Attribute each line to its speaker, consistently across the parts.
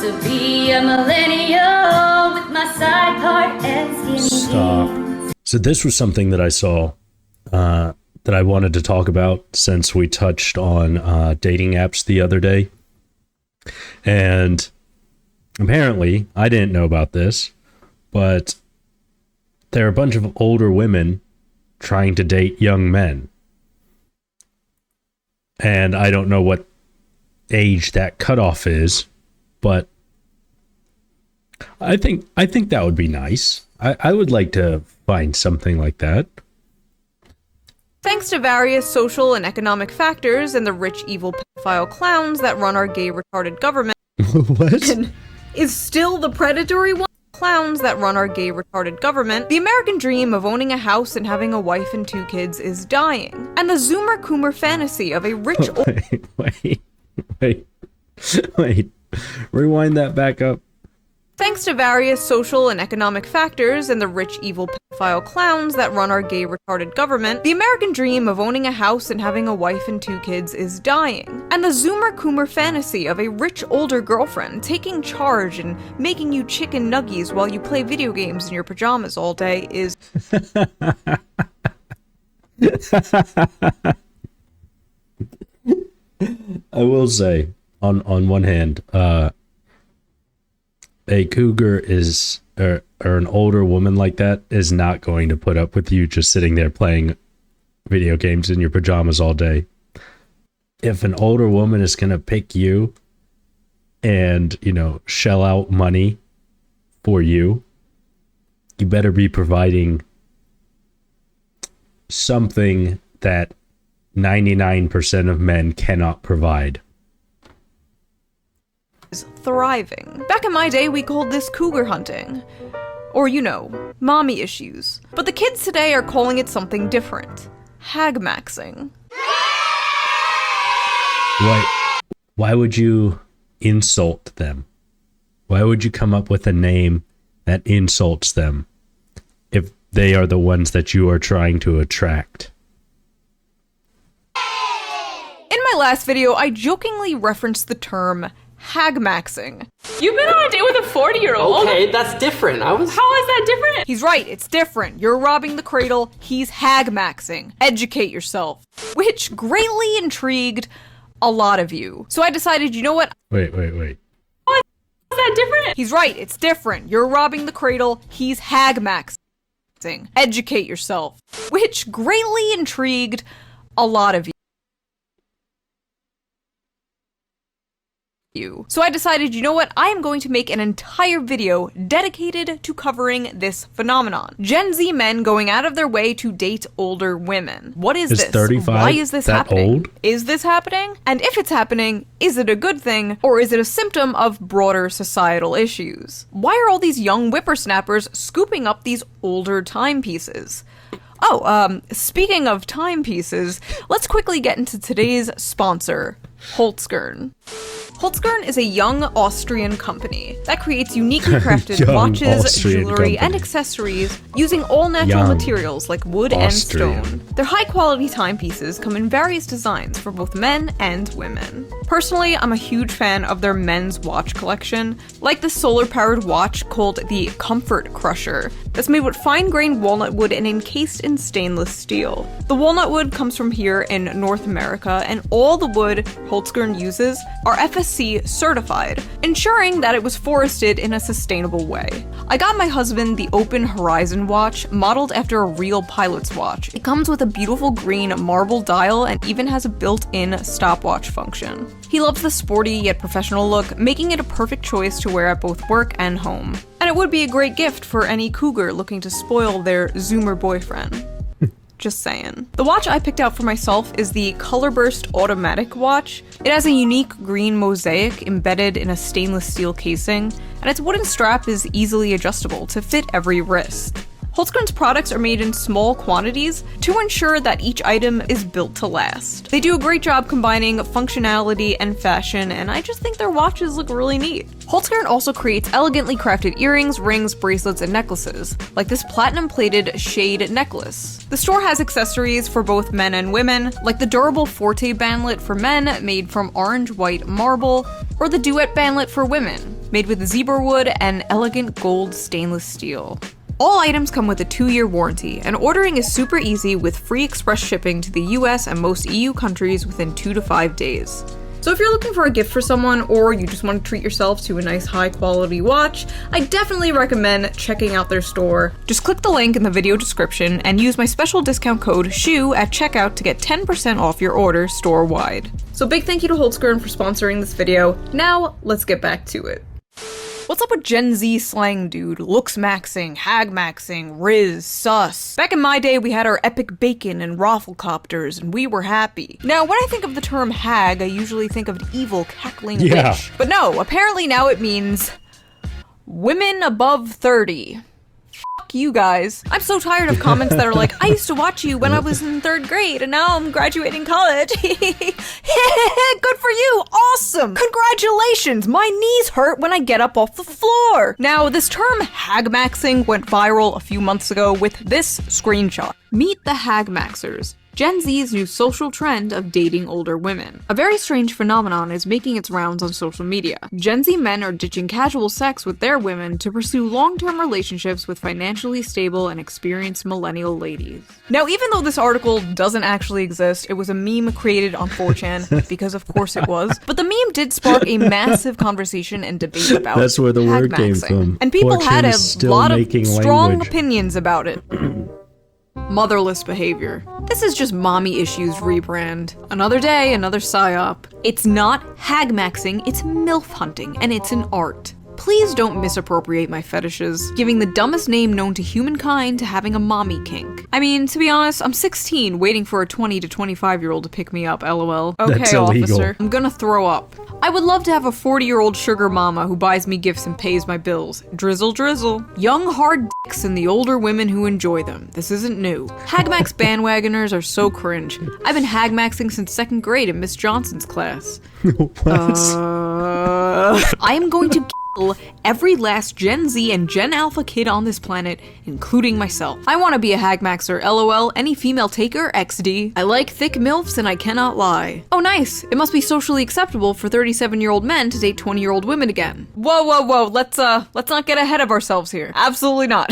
Speaker 1: to be a millennial with my side part and skinny
Speaker 2: Stop.
Speaker 1: jeans.
Speaker 2: So this was something that I saw that I wanted to talk about since we touched on dating apps the other day. And apparently, I didn't know about this, but there are a bunch of older women trying to date young men. And I don't know what age that cutoff is, but I think that would be nice. I would like to find something like that.
Speaker 3: Thanks to various social and economic factors and the rich, evil pedophile clowns that run our gay, retarded government,
Speaker 2: What?
Speaker 3: is still the predatory one. Clowns that run our gay, retarded government, the American dream of owning a house and having a wife and 2 kids is dying. And the Zoomer Coomer fantasy of a rich
Speaker 2: Wait. Rewind that back up.
Speaker 3: Thanks to various social and economic factors and the rich, evil pedophile clowns that run our gay, retarded government, the American dream of owning a house and having a wife and 2 kids is dying. And the Zoomer Coomer fantasy of a rich, older girlfriend taking charge and making you chicken nuggies while you play video games in your pajamas all day is...
Speaker 2: I will say, on one hand, a cougar is, or an older woman like that is not going to put up with you just sitting there playing video games in your pajamas all day. If an older woman is going to pick you and, shell out money for you, you better be providing something that 99% of men cannot provide.
Speaker 3: is thriving. Back in my day, we called this cougar hunting. Or, mommy issues. But the kids today are calling it something different. Hag-maxing.
Speaker 2: Why would you insult them? Why would you come up with a name that insults them if they are the ones that you are trying to attract?
Speaker 3: In my last video, I jokingly referenced the term hag-maxing.
Speaker 4: You've been on a date with a 40-year-old?
Speaker 5: Okay, that's different.
Speaker 4: How is that different?
Speaker 3: He's right, it's different. You're robbing the cradle, he's hag-maxing. Educate yourself. Which greatly intrigued a lot of you. So I decided, you know what?
Speaker 2: Wait.
Speaker 4: How is that different?
Speaker 3: He's right, it's different. You're robbing the cradle, he's hag-maxing. Educate yourself. Which greatly intrigued a lot of you. So I decided, you know what, I am going to make an entire video dedicated to covering this phenomenon. Gen Z men going out of their way to date older women. What is this?
Speaker 2: 35
Speaker 3: Why is this
Speaker 2: that
Speaker 3: happening?
Speaker 2: old?
Speaker 3: Is this happening? And if it's happening, is it a good thing, or is it a symptom of broader societal issues? Why are all these young whippersnappers scooping up these older timepieces? Speaking of timepieces, let's quickly get into today's sponsor, Holtzgern. Holtzgern is a young Austrian company that creates uniquely crafted watches,
Speaker 2: Austrian
Speaker 3: jewelry,
Speaker 2: company.
Speaker 3: and accessories using all natural
Speaker 2: Young
Speaker 3: materials like wood
Speaker 2: Austrian.
Speaker 3: and stone. Their high-quality timepieces come in various designs for both men and women. Personally, I'm a huge fan of their men's watch collection, like the solar-powered watch called the Comfort Crusher, that's made with fine-grained walnut wood and encased in stainless steel. The walnut wood comes from here in North America, and all the wood Holtzgern uses are FSC certified, ensuring that it was forested in a sustainable way. I got my husband the Open Horizon watch, modeled after a real pilot's watch. It comes with a beautiful green marble dial and even has a built-in stopwatch function. He loves the sporty yet professional look, making it a perfect choice to wear at both work and home. And it would be a great gift for any cougar looking to spoil their Zoomer boyfriend. Just saying. The watch I picked out for myself is the Colorburst Automatic watch. It has a unique green mosaic embedded in a stainless steel casing, and its wooden strap is easily adjustable to fit every wrist. Holtzgren's products are made in small quantities to ensure that each item is built to last. They do a great job combining functionality and fashion, and I just think their watches look really neat. Holtzgren also creates elegantly crafted earrings, rings, bracelets, and necklaces, like this platinum-plated shade necklace. The store has accessories for both men and women, like the durable Forte bandlet for men made from orange-white marble, or the Duet bandlet for women, made with zebra wood and elegant gold stainless steel. All items come with a 2-year warranty, and ordering is super easy with free express shipping to the US and most EU countries within 2 to 5 days. So if you're looking for a gift for someone, or you just want to treat yourself to a nice high quality watch, I definitely recommend checking out their store. Just click the link in the video description and use my special discount code SHOE at checkout to get 10% off your order store-wide. So big thank you to Holtzgren for sponsoring this video. Now, let's get back to it. What's up with Gen Z slang, dude? Looks maxing, hag maxing, riz, sus. Back in my day, we had our epic bacon and rafflecopters, and we were happy. Now, when I think of the term hag, I usually think of an evil, cackling witch. But no, apparently now it means women above 30. Fuck you guys. I'm so tired of comments that are like, I used to watch you when I was in 3rd grade, and now I'm graduating college. Good for you! Awesome! Congratulations! My knees hurt when I get up off the floor! Now, this term hagmaxing went viral a few months ago with this screenshot. Meet the hagmaxers. Gen Z's new social trend of dating older women. A very strange phenomenon is making its rounds on social media. Gen Z men are ditching casual sex with their women to pursue long-term relationships with financially stable and experienced millennial ladies. Now, even though this article doesn't actually exist, it was a meme created on 4chan, because of course it was, but the meme did spark a massive conversation and debate about
Speaker 2: That's where the word came
Speaker 3: hagmaxing.
Speaker 2: from.
Speaker 3: And people
Speaker 2: 4chan
Speaker 3: had a
Speaker 2: is still
Speaker 3: lot of
Speaker 2: making
Speaker 3: strong
Speaker 2: language.
Speaker 3: opinions about it. Motherless behavior. This is just mommy issues rebrand. Another day, another psyop. It's not hagmaxing, it's MILF hunting, and it's an art. Please don't misappropriate my fetishes, giving the dumbest name known to humankind to having a mommy kink. I mean, to be honest, I'm 16, waiting for a 20 to 25-year-old to pick me up, lol. Okay,
Speaker 2: That's illegal.
Speaker 3: officer, I'm gonna throw up. I would love to have a 40-year-old sugar mama who buys me gifts and pays my bills. Drizzle, drizzle. Young, hard dicks and the older women who enjoy them. This isn't new. Hagmax bandwagoners are so cringe. I've been hagmaxing since 2nd grade in Miss Johnson's class. I am going to kill every last Gen Z and Gen Alpha kid on this planet, including myself. I want to be a hagmaxer, lol, any female taker, XD. I like thick MILFs and I cannot lie. Oh nice, it must be socially acceptable for 37-year-old men to date 20-year-old women again. Whoa, whoa, whoa, let's not get ahead of ourselves here. Absolutely not.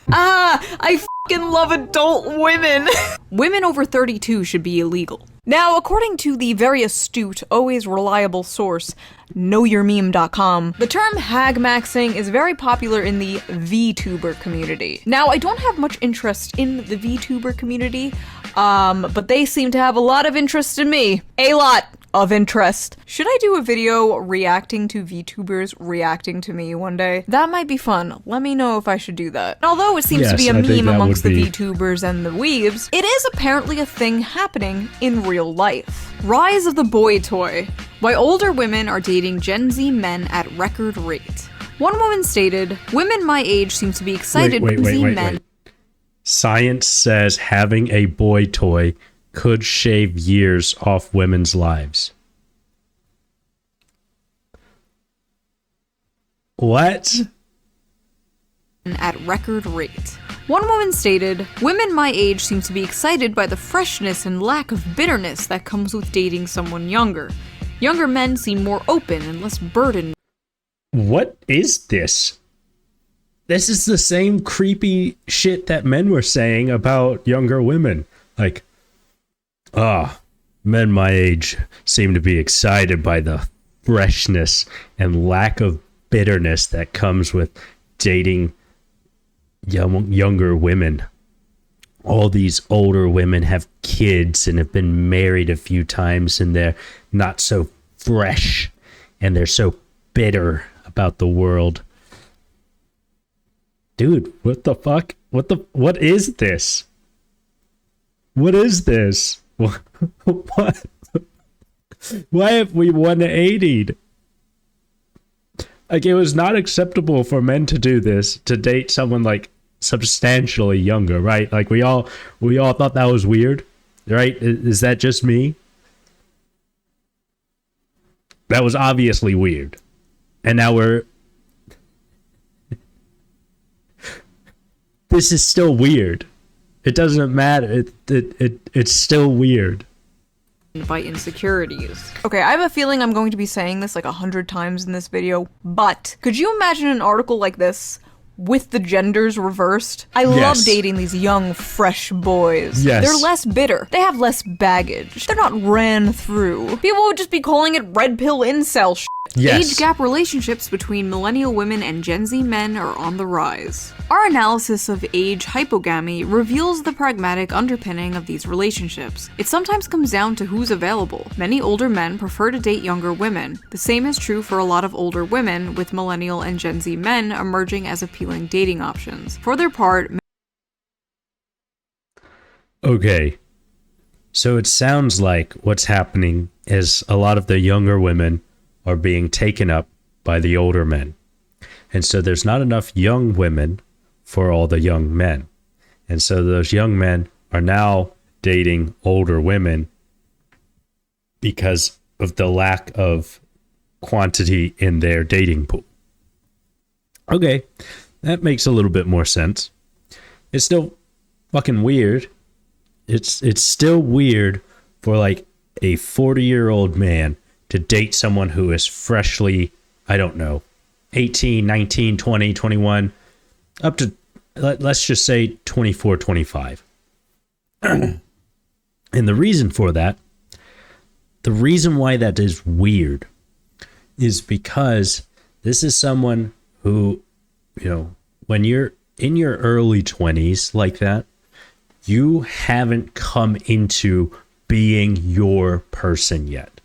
Speaker 3: I f***ing love adult women. Women over 32 should be illegal. Now, according to the very astute, always reliable source, knowyourmeme.com, the term hagmaxing is very popular in the VTuber community. Now, I don't have much interest in the VTuber community, but they seem to have a lot of interest in me. A lot of interest. Should I do a video reacting to VTubers reacting to me one day? That might be fun. Let me know if I should do that. Although it seems to be a
Speaker 2: Yes, I think
Speaker 3: meme
Speaker 2: that
Speaker 3: amongst
Speaker 2: would
Speaker 3: the
Speaker 2: be-
Speaker 3: VTubers and the weebs, it is apparently a thing happening in real life. Rise of the boy toy. Why older women are dating Gen Z men at record rate. One woman stated, "Women my age seem to be excited when Z men."
Speaker 2: Science says having a boy toy could shave years off women's lives. What?
Speaker 3: At record rate. One woman stated, "Women my age seem to be excited by the freshness and lack of bitterness that comes with dating someone younger. Younger men seem more open and less burdened."
Speaker 2: What is this? This is the same creepy shit that men were saying about younger women. Like, men my age seem to be excited by the freshness and lack of bitterness that comes with dating younger women. All these older women have kids and have been married a few times, and they're not so fresh and they're so bitter about the world. Dude, what the fuck? What is this? What is this? What? Why have we 180'd? Like, it was not acceptable for men to do this, to date someone like substantially younger, right? Like, we all thought that was weird, right? Is that just me? That was obviously weird. And now this is still weird. It doesn't matter. It's still weird.
Speaker 3: by insecurities. Okay, I have a feeling I'm going to be saying this like 100 times in this video, but could you imagine an article like this with the genders reversed? I love dating these young, fresh boys.
Speaker 2: Yes.
Speaker 3: They're less bitter. They have less baggage. They're not ran through. People would just be calling it red pill incel shit.
Speaker 2: Yes.
Speaker 3: Age gap relationships between millennial women and Gen Z men are on the rise. Our analysis of age hypogamy reveals the pragmatic underpinning of these relationships. It sometimes comes down to who's available. Many older men prefer to date younger women. The same is true for a lot of older women, with millennial and Gen Z men emerging as appealing dating options. For their part,
Speaker 2: Okay. So it sounds like what's happening is a lot of the younger women are being taken up by the older men. And so there's not enough young women for all the young men. And so those young men are now dating older women because of the lack of quantity in their dating pool. Okay, that makes a little bit more sense. It's still fucking weird. It's still weird for like a 40-year-old man to date someone who is freshly, I don't know, 18, 19, 20, 21, up to, let's just say 24, 25. And the reason for that, the reason why that is weird is because this is someone who, you know, when you're in your early 20s like that, you haven't come into being your person yet.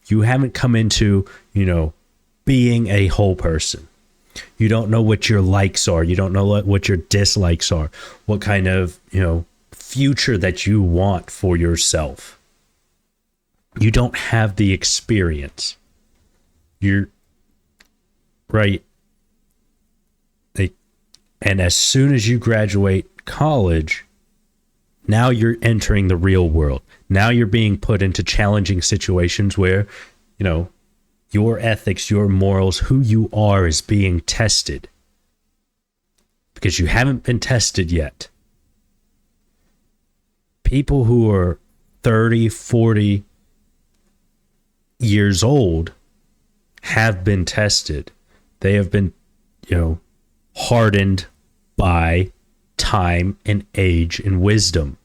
Speaker 2: You haven't come into, you know, being a whole person. You don't know what your likes are. You don't know what your dislikes are. What kind of, you know, future that you want for yourself. You don't have the experience. You're right. And as soon as you graduate college, now you're entering the real world. Now you're being put into challenging situations where, you know, your ethics, your morals, who you are is being tested. Because you haven't been tested yet. People who are 30, 40 years old have been tested. They have been, you know, hardened by time and age and wisdom.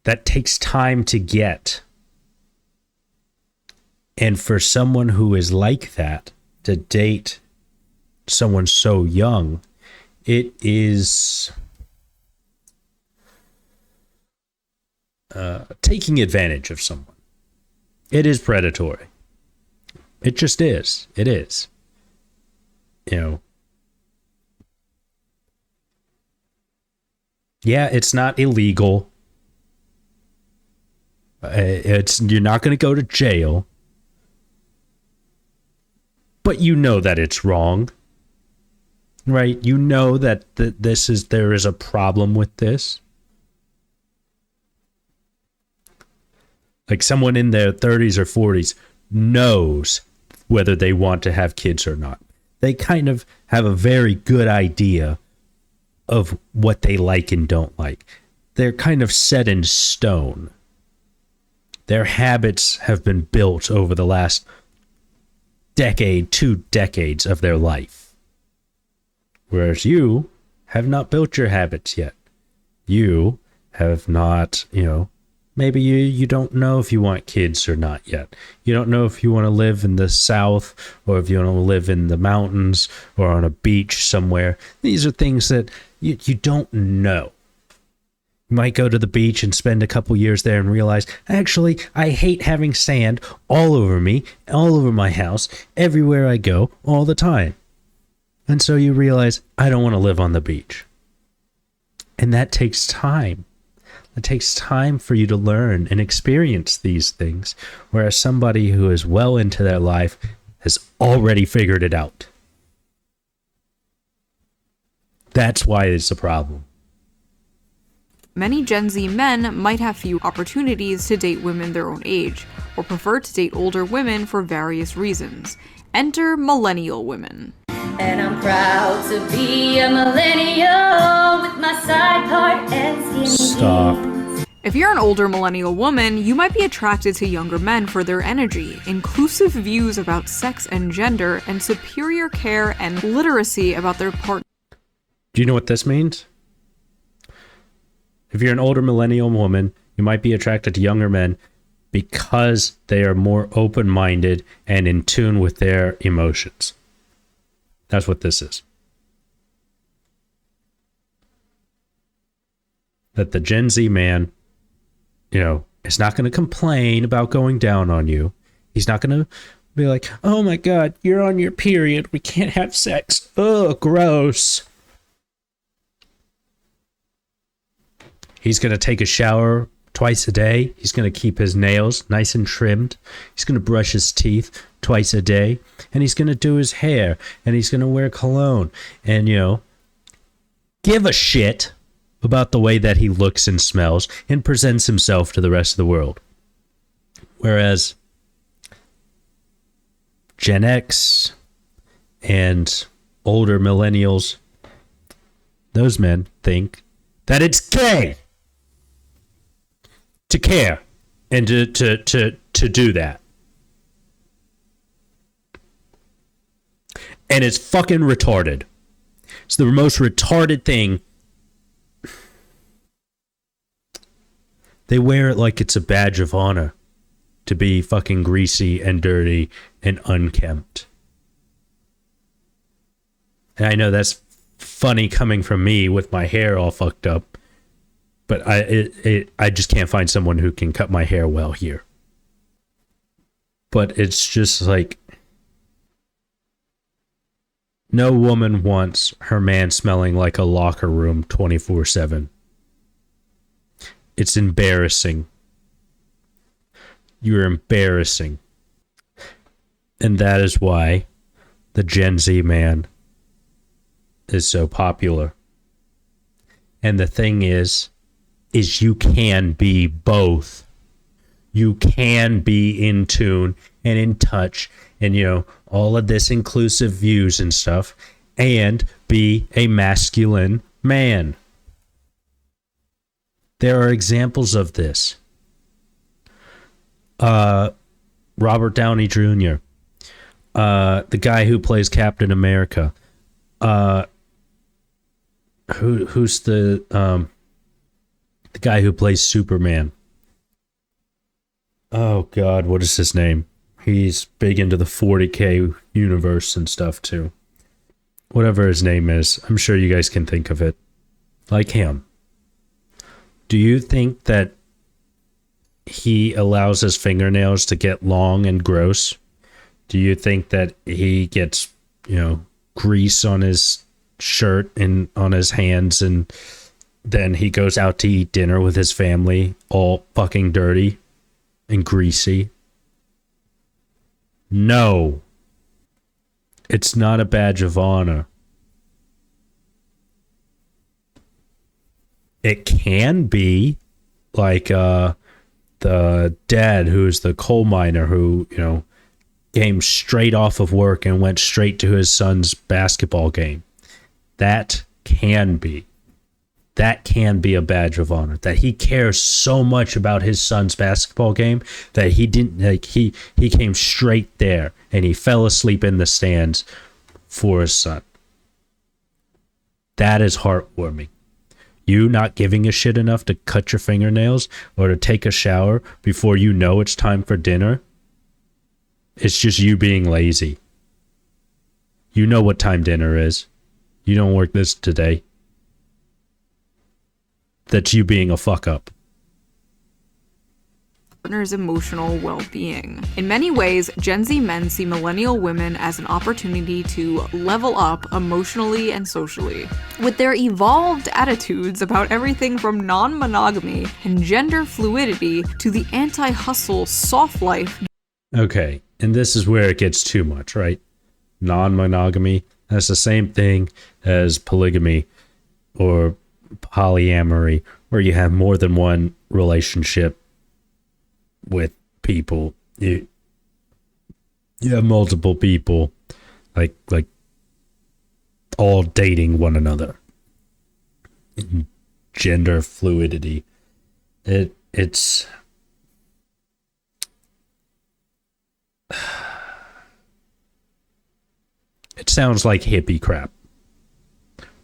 Speaker 2: That takes time to get. And for someone who is like that, to date someone so young, it is taking advantage of someone. It is predatory. It just is. It is. You know, yeah, it's not illegal. You're not going to go to jail, but you know that it's wrong, right? You know that there is a problem with this. Like someone in their 30s or 40s knows whether they want to have kids or not. They kind of have a very good idea of what they like and don't like. They're kind of set in stone. Their habits have been built over the last decade, 2 decades of their life. Whereas you have not built your habits yet. You have not, you know, maybe you don't know if you want kids or not yet. You don't know if you want to live in the South or if you want to live in the mountains or on a beach somewhere. These are things that you don't know. You might go to the beach and spend a couple years there and realize, actually, I hate having sand all over me, all over my house, everywhere I go, all the time. And so you realize, I don't want to live on the beach. And that takes time. It takes time for you to learn and experience these things, whereas somebody who is well into their life has already figured it out. That's why it's a problem.
Speaker 3: Many Gen Z men might have few opportunities to date women their own age, or prefer to date older women for various reasons. Enter millennial women.
Speaker 1: And I'm proud to be a millennial with my side part and skinny
Speaker 2: Stop.
Speaker 1: jeans.
Speaker 3: If you're an older millennial woman, you might be attracted to younger men for their energy, inclusive views about sex and gender, and superior care and literacy about their partner.
Speaker 2: Do you know what this means? If you're an older millennial woman, you might be attracted to younger men because they are more open-minded and in tune with their emotions. That's what this is. That the Gen Z man, is not going to complain about going down on you. He's not going to be like, oh my God, you're on your period. We can't have sex. Ugh, gross. He's going to take a shower twice a day. He's going to keep his nails nice and trimmed. He's going to brush his teeth twice a day. And he's going to do his hair. And he's going to wear cologne. And, give a shit about the way that he looks and smells and presents himself to the rest of the world. Whereas Gen X and older millennials, those men think that it's gay to care and to do that. And it's fucking retarded. It's the most retarded thing. They wear it like it's a badge of honor to be fucking greasy and dirty and unkempt. And I know that's funny coming from me with my hair all fucked up. But I just can't find someone who can cut my hair well here. But it's just like, no woman wants her man smelling like a locker room 24/7. It's embarrassing. You're embarrassing. And that is why the Gen Z man is so popular. And the thing is you can be both. You can be in tune and in touch and, all of this inclusive views and stuff and be a masculine man. There are examples of this. Robert Downey Jr., the guy who plays Captain America, who's the guy who plays Superman. Oh God, what is his name? He's big into the 40K universe and stuff too. Whatever his name is, I'm sure you guys can think of it. Like him. Do you think that he allows his fingernails to get long and gross? Do you think that he gets, grease on his shirt and on his hands, and then he goes out to eat dinner with his family all fucking dirty and greasy? No. It's not a badge of honor. It can be like the dad who's the coal miner who, came straight off of work and went straight to his son's basketball game. That can be. That can be a badge of honor. That he cares so much about his son's basketball game that he didn't he came straight there and he fell asleep in the stands for his son. That is heartwarming. You not giving a shit enough to cut your fingernails or to take a shower before you know it's time for dinner. It's just you being lazy. You know what time dinner is. You don't work this today. That's you being a fuck up.
Speaker 3: Partner's emotional well-being. In many ways, Gen Z men see millennial women as an opportunity to level up emotionally and socially. With their evolved attitudes about everything from non-monogamy and gender fluidity to the anti-hustle soft life.
Speaker 2: Okay, and this is where it gets too much, right? Non-monogamy, that's the same thing as polygamy or polyamory, where you have more than one relationship with people. You have multiple people like all dating one another. Gender fluidity. It It's it sounds like hippie crap,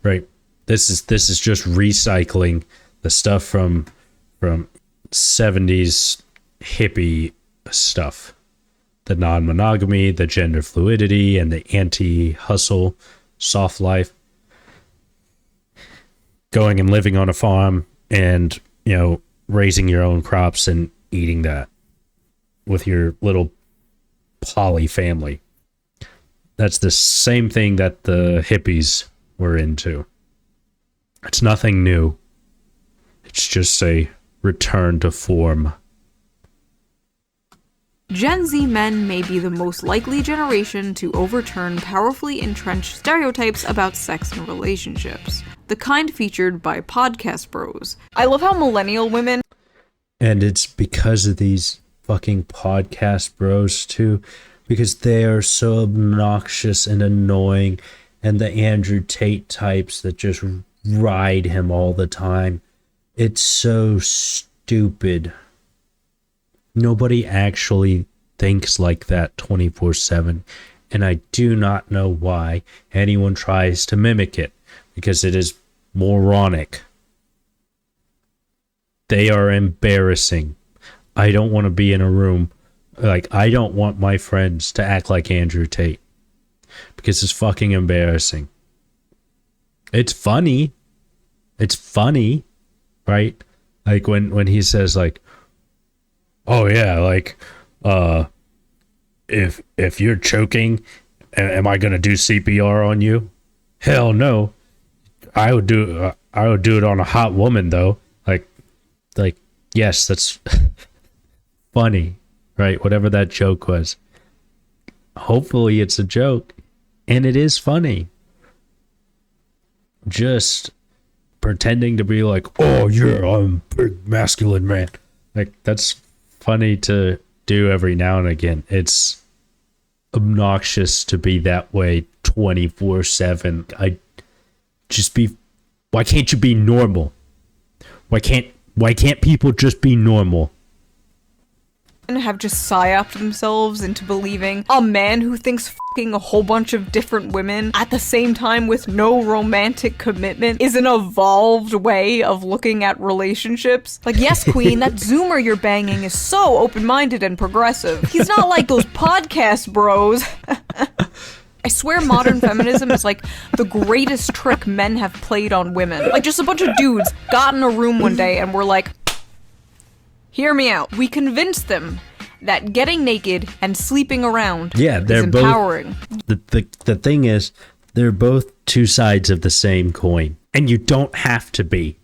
Speaker 2: right? This is just recycling the stuff from 70s hippie stuff, the non-monogamy, the gender fluidity, and the anti-hustle soft life, going and living on a farm and, you know, raising your own crops and eating that with your little poly family. That's the same thing that the hippies were into. It's nothing new. It's just a return to form.
Speaker 3: Gen Z men may be the most likely generation to overturn powerfully entrenched stereotypes about sex and relationships, the kind featured by podcast bros. I love how millennial women...
Speaker 2: And it's because of these fucking podcast bros too, because they are so obnoxious and annoying, and the Andrew Tate types that just ride him all the time. It's so stupid. Nobody actually thinks like that 24/7, and I do not know why anyone tries to mimic it, because it is moronic. They are embarrassing. I don't want to be in a room, like, I don't want my friends to act like Andrew Tate, because it's fucking embarrassing. It's funny, right? Like when he says, like, oh yeah, like, if you're choking, am I gonna do CPR on you? Hell no. I would do it on a hot woman though. Like yes, that's funny, right? Whatever that joke was. Hopefully it's a joke, and it is funny. Just pretending to be like, oh yeah, I'm a big masculine man. Like, that's funny to do every now and again. It's obnoxious to be that way 24/7. Why can't you be normal? Why can't people just be normal?
Speaker 3: have just psyoped themselves into believing a man who thinks fucking a whole bunch of different women at the same time with no romantic commitment is an evolved way of looking at relationships. Like, yes, queen, that zoomer you're banging is so open-minded and progressive. He's not like those podcast bros. I swear modern feminism is like the greatest trick men have played on women. Like, just a bunch of dudes got in a room one day and were like, hear me out. We convinced them that getting naked and sleeping around is empowering.
Speaker 2: The thing is, they're both two sides of the same coin. And you don't have to be.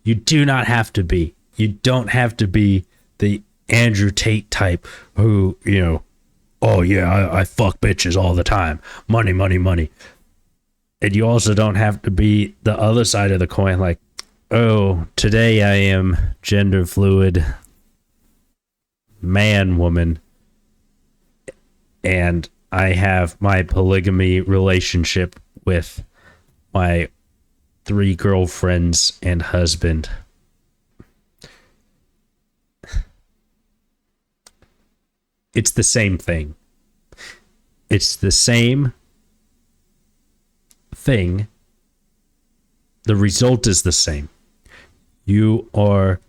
Speaker 2: You do not have to be. You don't have to be the Andrew Tate type who, you know, oh yeah, I fuck bitches all the time. Money, money, money. And you also don't have to be the other side of the coin, like, oh, today I am gender fluid, man, woman, and I have my polygamy relationship with my 3 girlfriends and husband. It's the same thing. It's the same thing. The result is the same. You are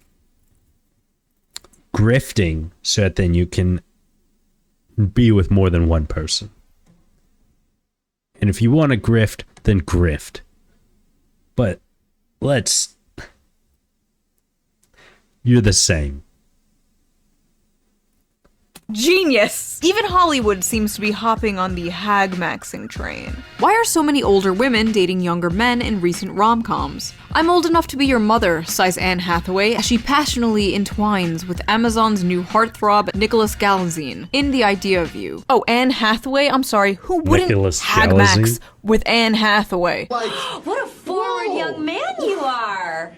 Speaker 2: grifting so that then you can be with more than one person. And if you want to grift, then grift. But you're the same.
Speaker 3: Genius! Even Hollywood seems to be hopping on the hag-maxing train. Why are so many older women dating younger men in recent rom-coms? I'm old enough to be your mother, sighs Anne Hathaway as she passionately entwines with Amazon's new heartthrob Nicholas Galitzine in The Idea of You. Oh, Anne Hathaway? I'm sorry, who wouldn't hag-max with Anne Hathaway?
Speaker 1: What a forward young man you are!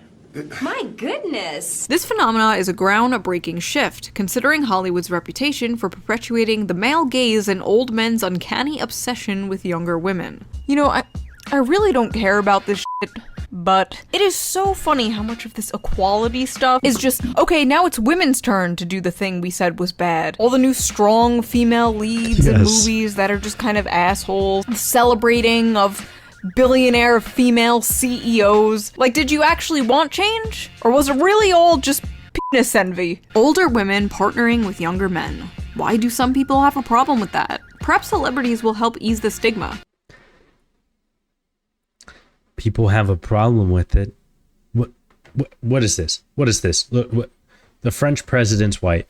Speaker 1: My goodness.
Speaker 3: This phenomena is a groundbreaking shift, considering Hollywood's reputation for perpetuating the male gaze and old men's uncanny obsession with younger women. You know, I really don't care about this shit, But it is so funny how much of this equality stuff is just, okay, now it's women's turn to do the thing we said was bad. All the new strong female leads in movies that are just kind of assholes, celebrating of billionaire female CEOs. Like, did you actually want change? Or was it really all just penis envy? Older women partnering with younger men. Why do some people have a problem with that? Perhaps celebrities will help ease the stigma.
Speaker 2: People have a problem with it. What is this? What is this? Look, the French president's wife,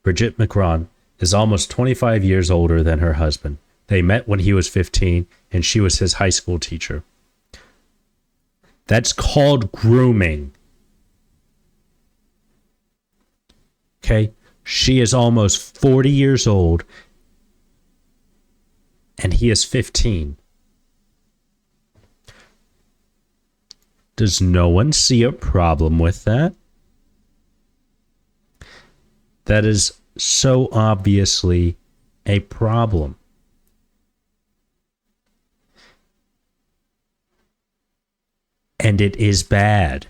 Speaker 2: Brigitte Macron, is almost 25 years older than her husband. They met when he was 15, and she was his high school teacher. That's called grooming. Okay? She is almost 40 years old, and he is 15. Does no one see a problem with that? That is so obviously a problem. And it is bad.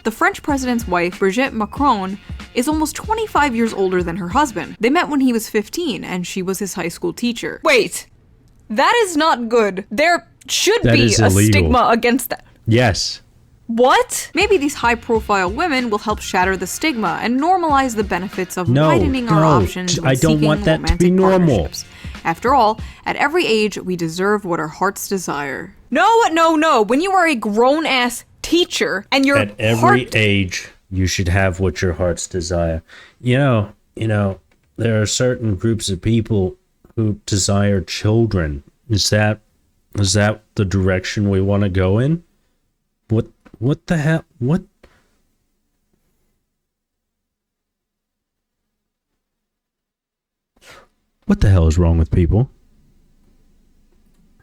Speaker 3: The French president's wife, Brigitte Macron, is almost 25 years older than her husband. They met when he was 15, and she was his high school teacher. Wait, that is not good. There should be a stigma against that.
Speaker 2: Yes.
Speaker 3: What? Maybe these high-profile women will help shatter the stigma and normalize the benefits of widening our options when
Speaker 2: I don't
Speaker 3: seeking
Speaker 2: want that to be
Speaker 3: romantic
Speaker 2: normal.
Speaker 3: partnerships. After all, at every age, we deserve what our hearts desire. No. When you are a grown-ass teacher and you're
Speaker 2: at every age, you should have what your hearts desire. You know, there are certain groups of people who desire children. Is that the direction we want to go in? What the hell? What the hell is wrong with people?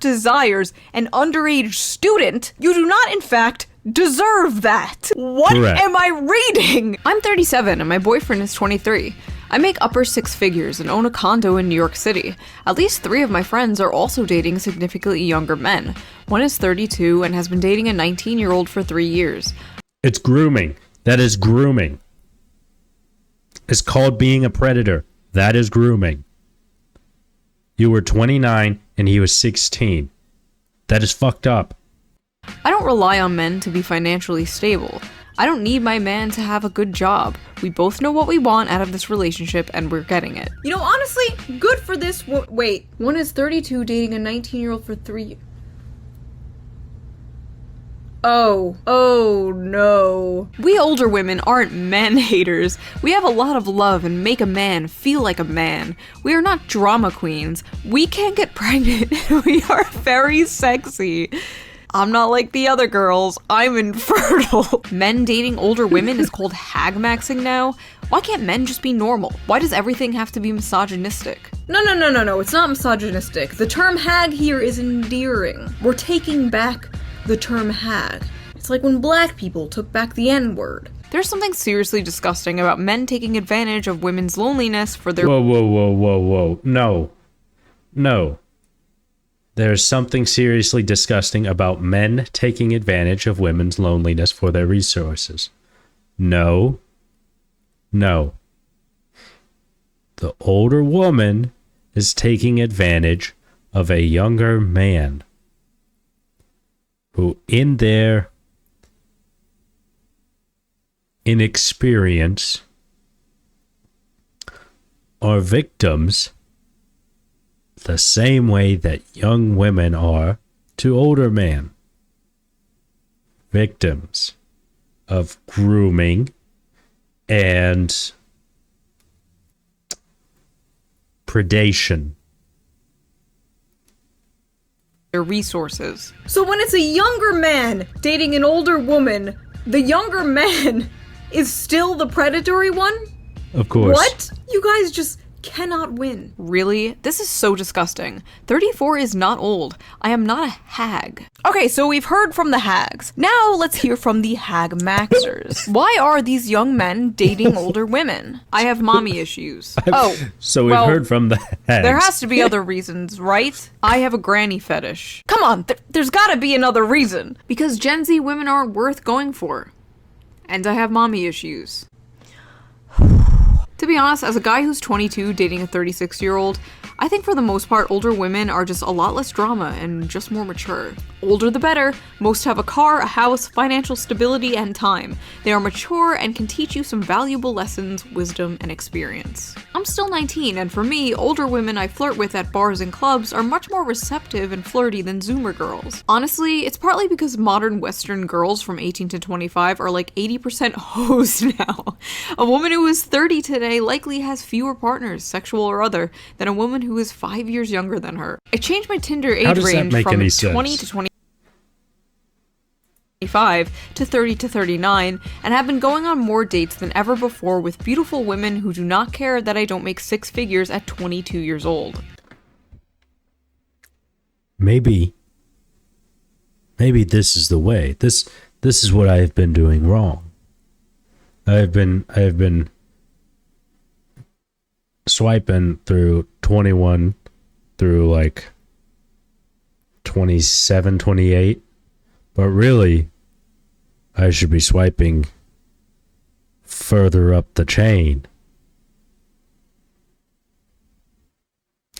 Speaker 3: desires an underage student, you do not, in fact, deserve that. What
Speaker 2: Correct.
Speaker 3: am I reading? I'm 37 and my boyfriend is 23. I make upper six figures and own a condo in New York City. At least 3 of my friends are also dating significantly younger men. One is 32 and has been dating a 19-year-old for 3 years.
Speaker 2: It's grooming. That is grooming. It's called being a predator. That is grooming. You were 29 and he was 16. That is fucked up.
Speaker 3: I don't rely on men to be financially stable. I don't need my man to have a good job. We both know what we want out of this relationship and we're getting it. You know, honestly, good for this wait. One is 32 dating a 19-year-old for 3 Oh no. We older women aren't man haters. We have a lot of love and make a man feel like a man. We are not drama queens. We can't get pregnant. We are very sexy. I'm not like the other girls. I'm infertile. Men dating older women is called hag maxing now. Why can't men just be normal? Why does everything have to be misogynistic? No. It's not misogynistic. The term hag here is endearing. We're taking back the term hag. It's like when black people took back the N-word. There's something seriously disgusting about men taking advantage of women's loneliness for their—
Speaker 2: Whoa. No. There's something seriously disgusting about men taking advantage of women's loneliness for their resources. No. The older woman is taking advantage of a younger man who, in their inexperience, are victims the same way that young women are to older men. Victims of grooming and predation.
Speaker 3: their resources. So when it's a younger man dating an older woman, the younger man is still the predatory one?
Speaker 2: Of course.
Speaker 3: What? You guys just cannot win. Really? This is so disgusting. 34 is not old. I am not a hag. Okay, so we've heard from the hags. Now let's hear from the hag maxers. Why are these young men dating older women? I have mommy issues.
Speaker 2: So we've
Speaker 3: well,
Speaker 2: heard from the hags.
Speaker 3: There has to be other reasons, right? I have a granny fetish. Come on, there's gotta be another reason. Because Gen Z women aren't worth going for. And I have mommy issues. To be honest, as a guy who's 22 dating a 36-year-old, I think for the most part older women are just a lot less drama and just more mature. Older the better. Most have a car, a house, financial stability, and time. They are mature and can teach you some valuable lessons, wisdom, and experience. I'm still 19, and for me, older women I flirt with at bars and clubs are much more receptive and flirty than Zoomer girls. Honestly, it's partly because modern Western girls from 18 to 25 are like 80% hoes now. A woman who is 30 today likely has fewer partners, sexual or other, than a woman who is 5 years younger than her. I changed my Tinder age range from 20 to 25 to 30 to 39 and have been going on more dates than ever before with beautiful women who do not care that I don't make six figures at 22 years old.
Speaker 2: Maybe this is the way. This is what I have been doing wrong. I have been swiping through 21 through like 27, 28, but really I should be swiping further up the chain.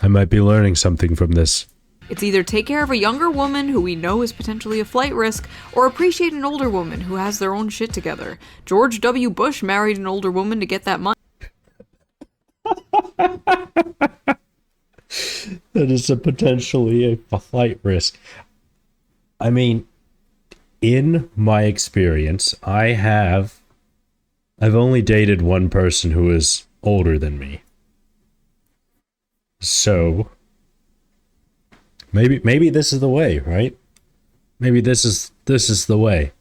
Speaker 2: I might be learning something from this.
Speaker 3: It's either take care of a younger woman who we know is potentially a flight risk, or appreciate an older woman who has their own shit together. George W. Bush married an older woman to get that money.
Speaker 2: That is potentially a flight risk. I mean, in my experience, I've only dated one person who is older than me. So maybe this is the way, right? Maybe this is the way.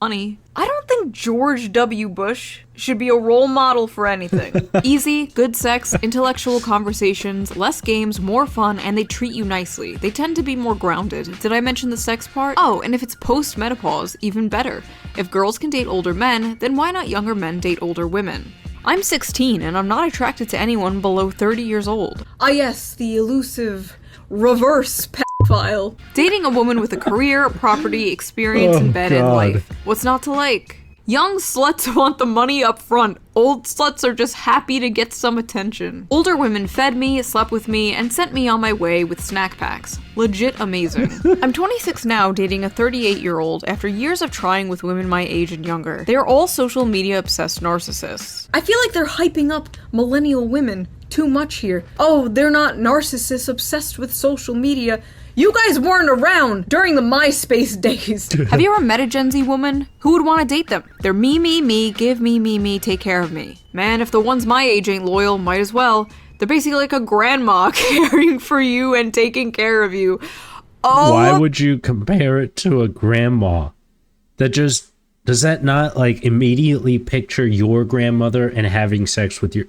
Speaker 3: Money. I don't think George W. Bush should be a role model for anything. Easy, good sex, intellectual conversations, less games, more fun, and they treat you nicely. They tend to be more grounded. Did I mention the sex part? Oh, and if it's post-menopause, even better. If girls can date older men, then why not younger men date older women? I'm 16, and I'm not attracted to anyone below 30 years old. Ah yes, the elusive reverse pedophile. Dating a woman with a career, property, experience in bed, and life. What's not to like? Young sluts want the money up front. Old sluts are just happy to get some attention. Older women fed me, slept with me, and sent me on my way with snack packs. Legit amazing. I'm 26 now, dating a 38-year-old after years of trying with women my age and younger. They are all social media obsessed narcissists. I feel like they're hyping up millennial women too much here. Oh, they're not narcissists obsessed with social media. You guys weren't around during the MySpace days. Have you ever met a Gen Z woman? Who would want to date them? They're me, give me, take care of me. Man, if the ones my age ain't loyal, might as well. They're basically like a grandma caring for you and taking care of you. Oh.
Speaker 2: Why would you compare it to a grandma? Does that not like immediately picture your grandmother and having sex with your,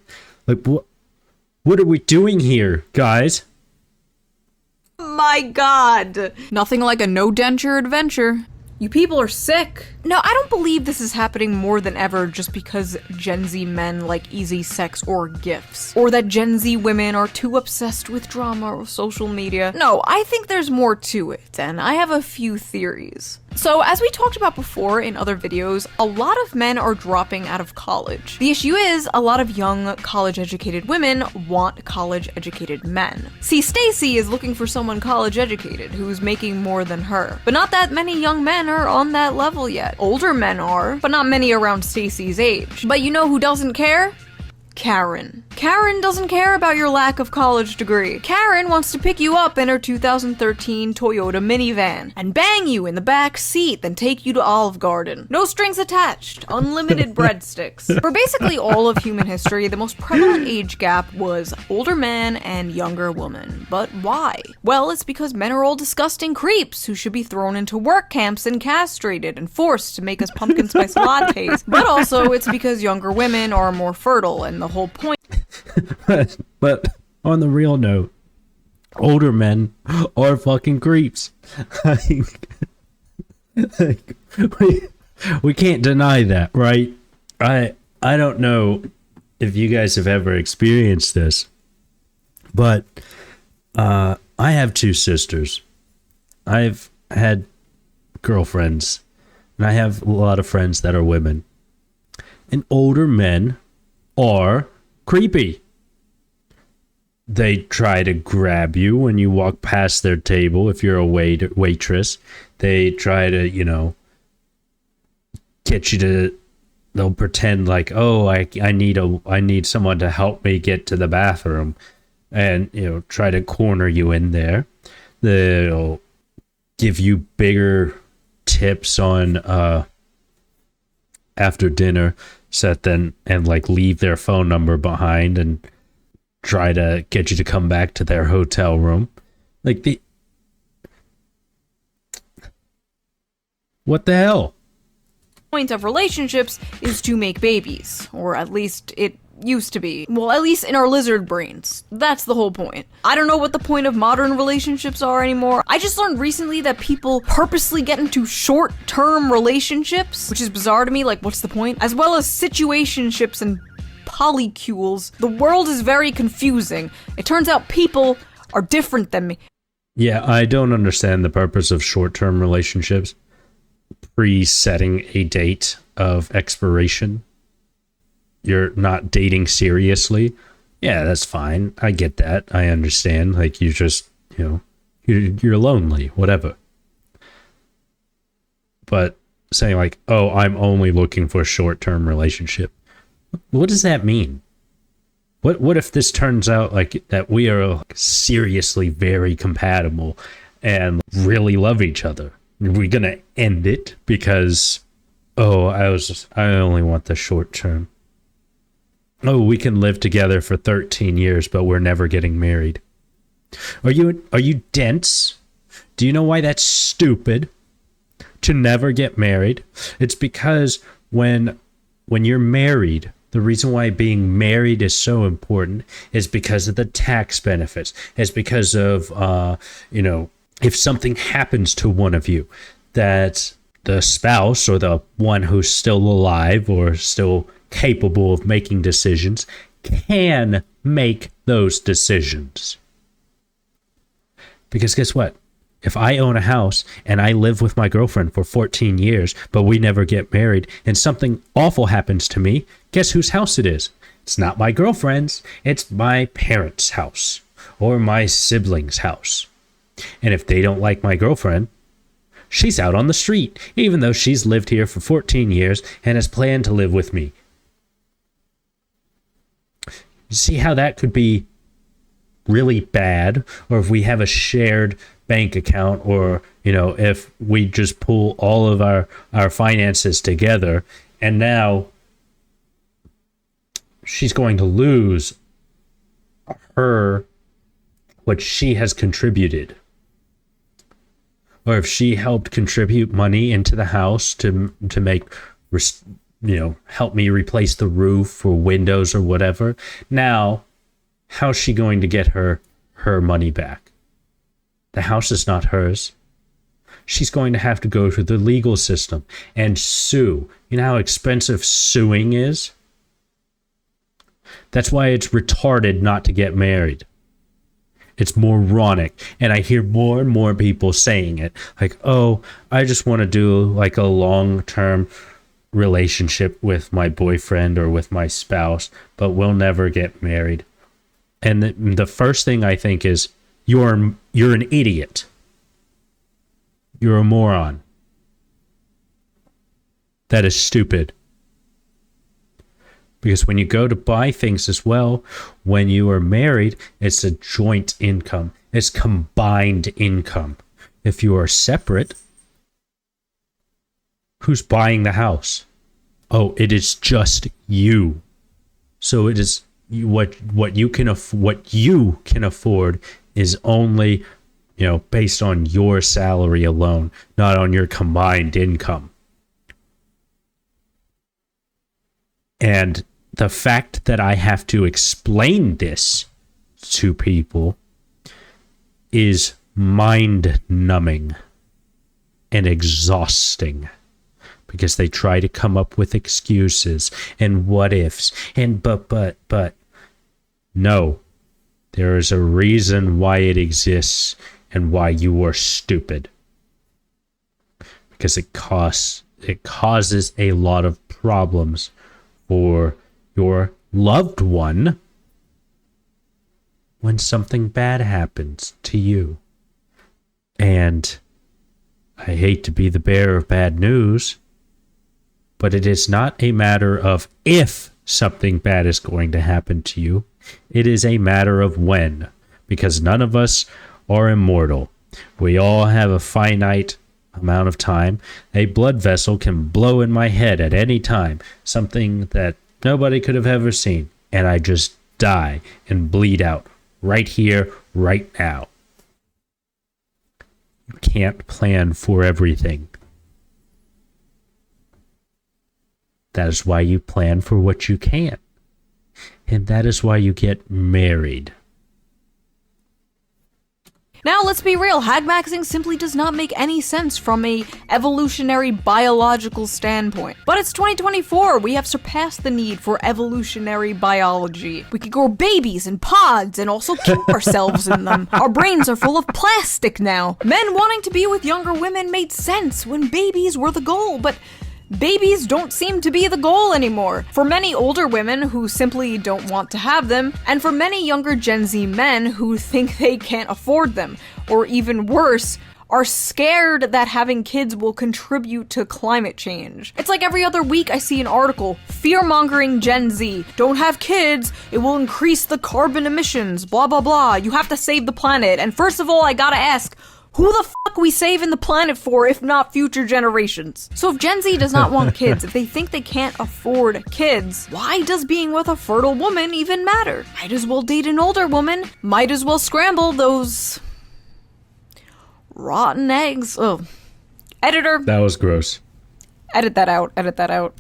Speaker 2: like, what are we doing here, guys?
Speaker 3: My god. Nothing like a no denture adventure. You people are sick. No, I don't believe this is happening more than ever just because Gen Z men like easy sex or gifts. Or that Gen Z women are too obsessed with drama or social media. No, I think there's more to it, and I have a few theories. So, as we talked about before in other videos, a lot of men are dropping out of college. The issue is, a lot of young, college-educated women want college-educated men. See, Stacy is looking for someone college-educated who's making more than her. But not that many young men are on that level yet. Older men are, but not many around Stacy's age. But you know who doesn't care? Karen. Karen doesn't care about your lack of college degree. Karen wants to pick you up in her 2013 Toyota minivan and bang you in the back seat, then take you to Olive Garden. No strings attached. Unlimited breadsticks. For basically all of human history, the most prevalent age gap was older man and younger woman. But why? Well, it's because men are all disgusting creeps who should be thrown into work camps and castrated and forced to make us pumpkin spice lattes. But also, it's because younger women are more fertile, and the whole point
Speaker 2: But on the real note, older men are fucking creeps. Like, we can't deny that, right? I don't know if you guys have ever experienced this, but I have two sisters. I've had girlfriends, and I have a lot of friends that are women. And older men are creepy. They try to grab you when you walk past their table if you're a waitress. They try to, get you to, they'll pretend like, oh, I need someone to help me get to the bathroom, and try to corner you in there. They'll give you bigger tips on after dinner and like leave their phone number behind and try to get you to come back to their hotel room. Like, what the hell?
Speaker 3: Point of relationships is to make babies, or at least it used to be. Well, at least in our lizard brains. That's the whole point. I don't know what the point of modern relationships are anymore. I just learned recently that people purposely get into short-term relationships, which is bizarre to me. Like, what's the point? As well as situationships and polycules. The world is very confusing. It turns out people are different than me.
Speaker 2: Yeah, I don't understand the purpose of short-term relationships. Pre-setting a date of expiration. You're not dating seriously. Yeah, that's fine. I get that. I understand. Like, you just, you're lonely, whatever. But saying like, oh, I'm only looking for a short-term relationship. What does that mean? What if this turns out like that we are seriously very compatible and really love each other? Are we gonna end it because, oh, I only want the short term. Oh, we can live together for 13 years, but we're never getting married. Are you dense? Do you know why that's stupid? To never get married? It's because when you're married, the reason why being married is so important is because of the tax benefits. It's because of, if something happens to one of you, that the spouse or the one who's still alive or still capable of making decisions can make those decisions. Because guess what? If I own a house and I live with my girlfriend for 14 years, but we never get married, and something awful happens to me, guess whose house it is? It's not my girlfriend's. It's my parents' house or my siblings' house. And if they don't like my girlfriend, she's out on the street, even though she's lived here for 14 years and has planned to live with me. You see how that could be really bad? Or if we have a shared bank account, or, if we just pull all of our finances together, and now she's going to lose what she has contributed. Or if she helped contribute money into the house to make, help me replace the roof or windows or whatever. Now, how's she going to get her money back? The house is not hers. She's going to have to go through the legal system and sue. You know how expensive suing is? That's why it's retarded not to get married. It's moronic. And I hear more and more people saying it. Like, oh, I just want to do like a long-term relationship with my boyfriend or with my spouse, but we'll never get married. And the first thing I think is, you're an idiot. You're a moron. That is stupid. Because when you go to buy things as well, when you are married, it's a joint income. It's combined income. If you are separate, who's buying the house? Oh, it is just you. So it is what you can afford is only, based on your salary alone, not on your combined income. And the fact that I have to explain this to people is mind-numbing and exhausting, because they try to come up with excuses and what ifs and but. No, there is a reason why it exists and why you are stupid. Because it causes a lot of problems for your loved one when something bad happens to you. And I hate to be the bearer of bad news, but it is not a matter of if something bad is going to happen to you. It is a matter of when, because none of us are immortal. We all have a finite amount of time. A blood vessel can blow in my head at any time, something that nobody could have ever seen, and I just die and bleed out right here, right now. You can't plan for everything. That is why you plan for what you can. And that is why you get married.
Speaker 3: Now, let's be real, hagmaxing simply does not make any sense from a evolutionary biological standpoint. But it's 2024, we have surpassed the need for evolutionary biology. We can grow babies in pods and also keep ourselves in them. Our brains are full of plastic now. Men wanting to be with younger women made sense when babies were the goal, but babies don't seem to be the goal anymore. For many older women who simply don't want to have them, and for many younger Gen Z men who think they can't afford them, or even worse, are scared that having kids will contribute to climate change. It's like every other week I see an article, fear-mongering Gen Z, don't have kids, it will increase the carbon emissions, blah blah blah, you have to save the planet, and first of all I gotta ask, who the fuck we saving the planet for if not future generations? So if Gen Z does not want kids, if they think they can't afford kids, why does being with a fertile woman even matter? Might as well date an older woman, might as well scramble those rotten eggs. Oh, editor.
Speaker 2: That was gross.
Speaker 3: Edit that out, edit that out.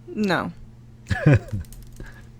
Speaker 3: No.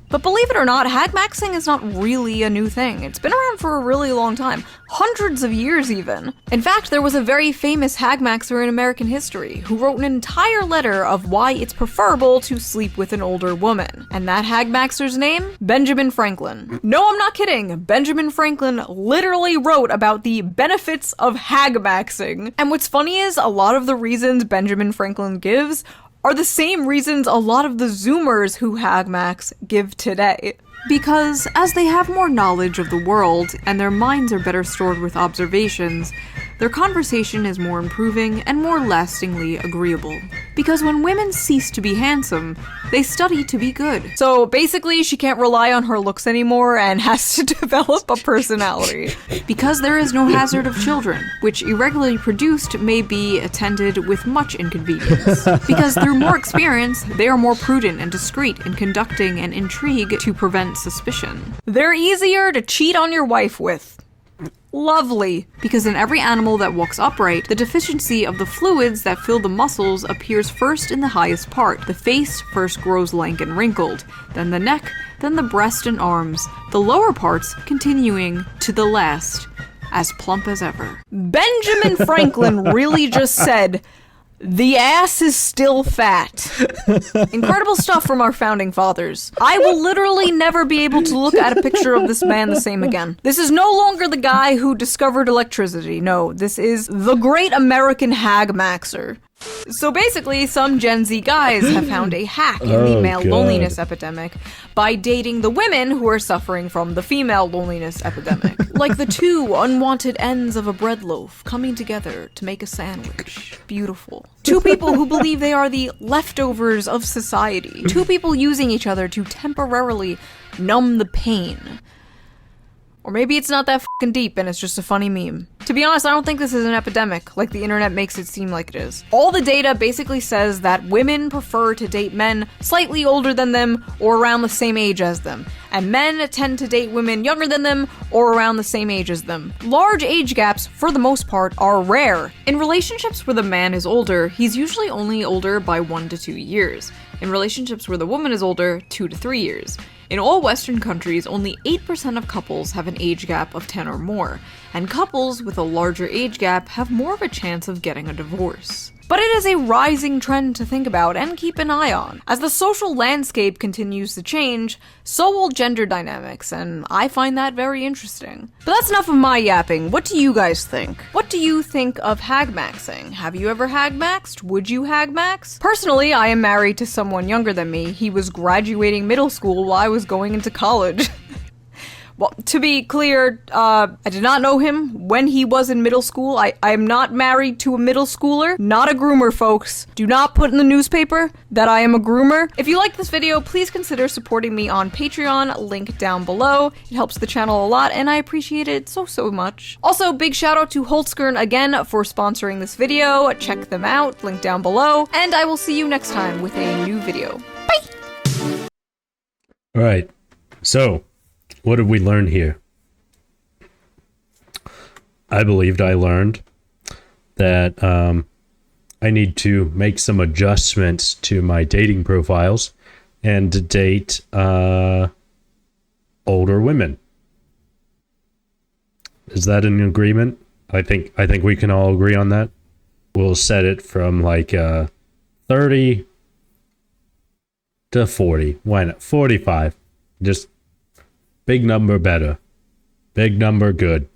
Speaker 3: But believe it or not, hagmaxing is not really a new thing. It's been around for a really long time. Hundreds of years even. In fact, there was a very famous hagmaxer in American history who wrote an entire letter of why it's preferable to sleep with an older woman. And that hagmaxer's name? Benjamin Franklin. No, I'm not kidding. Benjamin Franklin literally wrote about the benefits of hagmaxing. And what's funny is a lot of the reasons Benjamin Franklin gives are the same reasons a lot of the Zoomers who hagmax give today. Because as they have more knowledge of the world, and their minds are better stored with observations, their conversation is more improving and more lastingly agreeable. Because when women cease to be handsome, they study to be good. So basically, she can't rely on her looks anymore and has to develop a personality. Because there is no hazard of children, which irregularly produced may be attended with much inconvenience. Because through more experience, they are more prudent and discreet in conducting an intrigue to prevent suspicion. They're easier to cheat on your wife with. Lovely, because in every animal that walks upright, the deficiency of the fluids that fill the muscles appears first in the highest part. The face first grows lank and wrinkled, then the neck, then the breast and arms, the lower parts continuing to the last, as plump as ever. Benjamin Franklin really just said, the ass is still fat. Incredible stuff from our founding fathers. I will literally never be able to look at a picture of this man the same again. This is no longer the guy who discovered electricity. No, this is the great American hagmaxer. So basically, some Gen Z guys have found a hack in the male loneliness epidemic by dating the women who are suffering from the female loneliness epidemic. Like the two unwanted ends of a bread loaf coming together to make a sandwich. Beautiful. Two people who believe they are the leftovers of society. Two people using each other to temporarily numb the pain. Or maybe it's not that fucking deep and it's just a funny meme. To be honest, I don't think this is an epidemic, like the internet makes it seem like it is. All the data basically says that women prefer to date men slightly older than them or around the same age as them, and men tend to date women younger than them or around the same age as them. Large age gaps, for the most part, are rare. In relationships where the man is older, he's usually only older by 1 to 2 years. In relationships where the woman is older, 2 to 3 years. In all Western countries, only 8% of couples have an age gap of 10 or more, and couples with a larger age gap have more of a chance of getting a divorce. But it is a rising trend to think about and keep an eye on. As the social landscape continues to change, so will gender dynamics, and I find that very interesting. But that's enough of my yapping. What do you guys think? What do you think of hagmaxing? Have you ever hagmaxed? Would you hagmax? Personally, I am married to someone younger than me. He was graduating middle school while I was going into college. Well, to be clear, I did not know him when he was in middle school. I am not married to a middle schooler. Not a groomer, folks. Do not put in the newspaper that I am a groomer. If you like this video, please consider supporting me on Patreon, link down below. It helps the channel a lot, and I appreciate it so much. Also, big shout out to Holtzkern again for sponsoring this video. Check them out, link down below, and I will see you next time with a new video. Bye!
Speaker 2: Alright, so what did we learn here? I believed I learned that I need to make some adjustments to my dating profiles and to date older women. Is that an agreement? I think we can all agree on that. We'll set it from like 30 to 40. Why not? 45. Just big number better. Big number good.